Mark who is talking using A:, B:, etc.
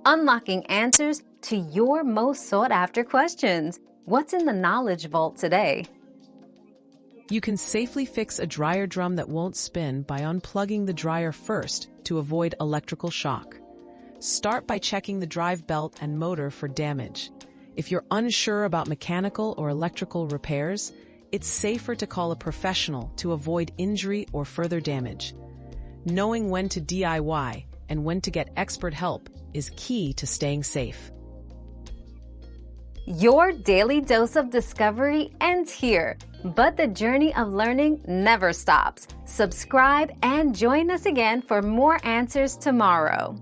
A: unlocking answers to your most sought-after questions. What's in the Knowledge Vault today?
B: You can safely fix a dryer drum that won't spin by unplugging the dryer first to avoid electrical shock. Start by checking the drive belt and motor for damage. If you're unsure about mechanical or electrical repairs, it's safer to call a professional to avoid injury or further damage. Knowing when to DIY and when to get expert help is key to staying safe.
A: Your daily dose of discovery ends here, but the journey of learning never stops. Subscribe and join us again for more answers tomorrow.